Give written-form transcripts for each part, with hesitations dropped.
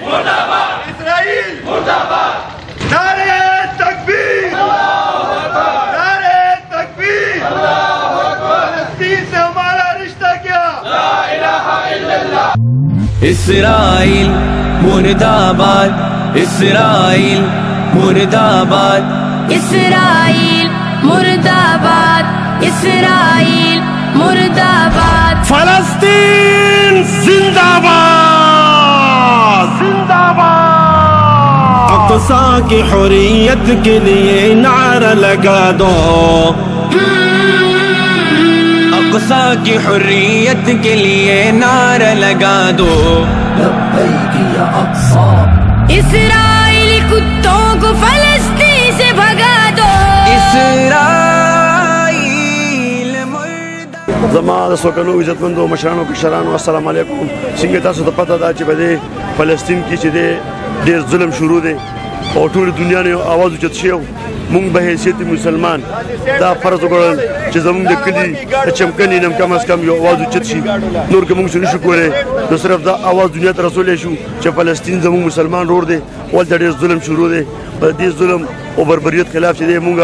اسرائیل نعرہ تکبیر نعرہ تکبیر فلسطین سے ہمارا رشتہ کیا لا الہ الا اللہ اسرائیل مرد آباد اسرائیل مرد آباد اسرائیل مرد آباد اسرائیل مرد آباد فلسطین زندہ باد زندہ باد اقصی کی حریت کے لیے نعرہ لگا دو اقصی کی حریت کے لیے نعرہ لگا دو لبیک یا اقصی اسرائیلی کتوں کو فلسطین سے بھگا دو زما د سوکنو عزتمندو مشرانو کشرانو السلام علیکم څنګه تاسو ته پته ده چې په دې فلسطین کې چې دی ډېر ظلم شروع دی او ټول دنیا نه आवाज اوچت شي مونږ به حیثیت مسلمان دا فرض وګڼل چې زمونږ د کلي د چمکني نم کم از کم یو आवाज اوچت شي نور که مونږ نشو کولی نو صرف دا आवाज دنیا ته رسولی شو چې فلسطین زمونږ مسلمان رور دی ولته ډېر ظلم شروع دی په دې ظلم او بربریت خلاف چې دی مونږ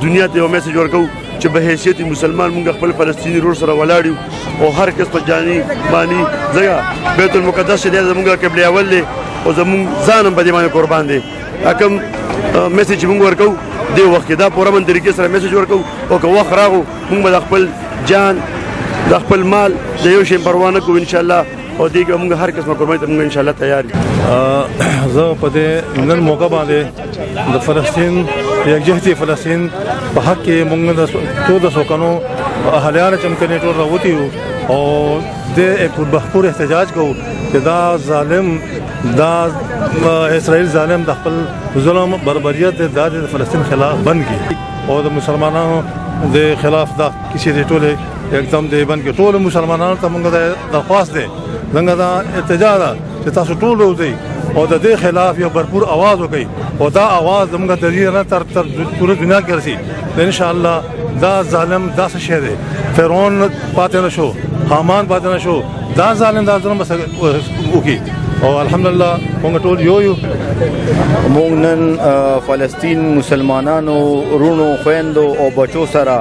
دنیا ته یو میسج ورکوو چې به حیثیت مسلمان مونږ خپل فلسطیني رور سره ولاړ یو او هر کس په جاني مانی ځکه بیت المقدس چې دی زمونږ قبله اول دی او زمونږ ځان هم په دې باندې قربان دی کوم میسج مونږ ورکوو دې وخت کې دا په پوره طریقې سره میسج ورکوو او که وخت راغو مونږ به د خپل جان د خپل مال د یو شی پروا نه کوو انشاءالله او دې کې مونږ هر قسمه قرباني ته مونږ انشاءالله تیار یو زه په دې نن موقع باندې د فلسطین یکجهتي فلسطین په حق کې مونږ د 1400 کانو اهالیان چمکني ټول راوتی یو او د پربخپور احتجاج کوو چې دا ظالم دا اسرائیل ظالم د خپل ظلم بربریت د فلسطین خلاف بند کی او د مسلمانانو د خلاف دا کسی د ټوله एकदम د بند کی ټول مسلمانانو ته موږ د درخواست دی څنګه دا احتجاج ده چې تاسو ټول وځئ او د دې خلاف یو भरपूर आवाज وکړي او دا आवाज موږ د دې نه تر ټول دنیا کې رسي ان شاء الله دا ظالم دا څه شی دی فرعون پاتې نشو حامان پاتې نشو دا ظالم دا ظلم وکړي او الحمدلله موږ ټول یو موږ نن فلسطین مسلمانانو رونو خويندو او بچو سره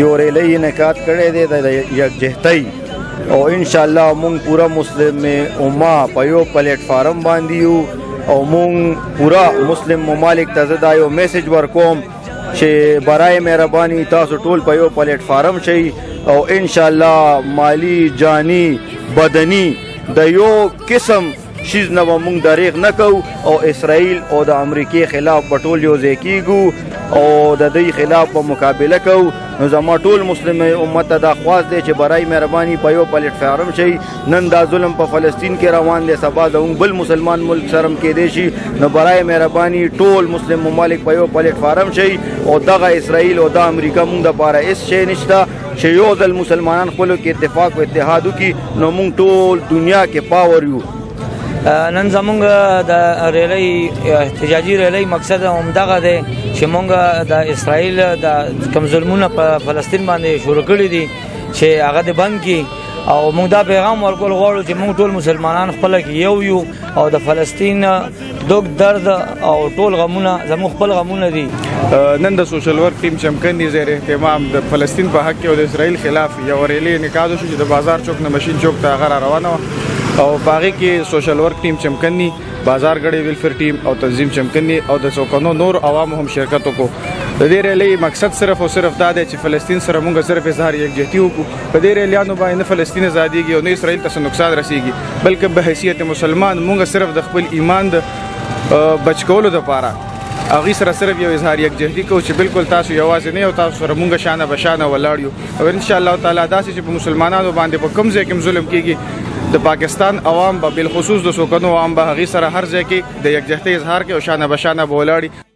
یو ریلی انعقاد کړی دی د یکجهتۍ او ان شاء الله مونږ پورا مسلم امه په یو پلیټ فارم باندې یو او مونږ پورا مسلم ممالک ته دا یو میسج ورکوم چې برای مهرباني تاسو ټول په یو پلیټ فارم شئ او ان شاء الله مالی جانی بدنی د یو قسم شیز نه مونږ دریغ نه کوو او اسرائیل او د امریکې خلاف په ټول یو ځای کیږو او د دوی خلاف په مقابله کوو نو زما ټول مسلم امت ته دا خواست دی چې برای مهرباني په یو پلیټ فارم شي نن دا ظلم په فلسطین کې روان دی سبا زموږ بل مسلمان ملک سره هم کېدی شي نو برای مهرباني ټول مسلم ممالک په یو پلیټ فارم شي او دغه اسرائیل او د امریکا مونږ دپاره هېڅ شی نشته چې یو ځل مسلمانان خپلو کې اتفاق و اتحاد وکړي نو مونږ ټول دنیا کې پاور یو نن زمونږ د ریلی احتجاجي ریلی مقصد همدغه دی چې مونږ د اسرائیل د کوم ظلمونه په فلسطین باندې شروع کړي دي چې هغه د بند کړي او مونږ دا پیغام ورکول غواړو چې مونږ ټول مسلمانان خپله کې یو او د فلسطین دوک درد او ټول غمونه زموږ خپل غمونه دي نن د سوشل ورک ټیم چمکني زیر اهتمام د فلسطین په حق او د اسرائیل خلاف یو ریلی انعقاد شو چې د بازار چوک نه ماشین چوک ته هغه روانه او باغی کې سوشل ورک ټیم چمکني بازار غړي ویلفیر ټیم او تنظیم چمکني او د څوکانو نور عوام هم شرکت وکړو د دې ریلی مقصد صرف او صرف دا دی چې فلسطین سره مونږ صرف اظهار یکجهتي وکړو په دې ریلیانو باندې فلسطین ازاديږي او نه اسرائیل ته نقصان رسیږي بلکې به حیثیت مسلمان مونږ صرف د خپل ایمان د بچ کولو لپاره هغه سره صرف یو اظهار یکجهتي کوو چې بالکل تاسو یوازې نه یو تاسو سره مونږ شانه بشانه ولاړ یو او ان شاء الله تعالی داسې چې په مسلمانانو باندې په کوم ځای کې ظلم کیږي د پاکستان عوام به بالخصوص د سوکنو عوام به هغه سره هر ځای کې د یکجهتۍ اظهار کوي او شانه بشانه ولاړی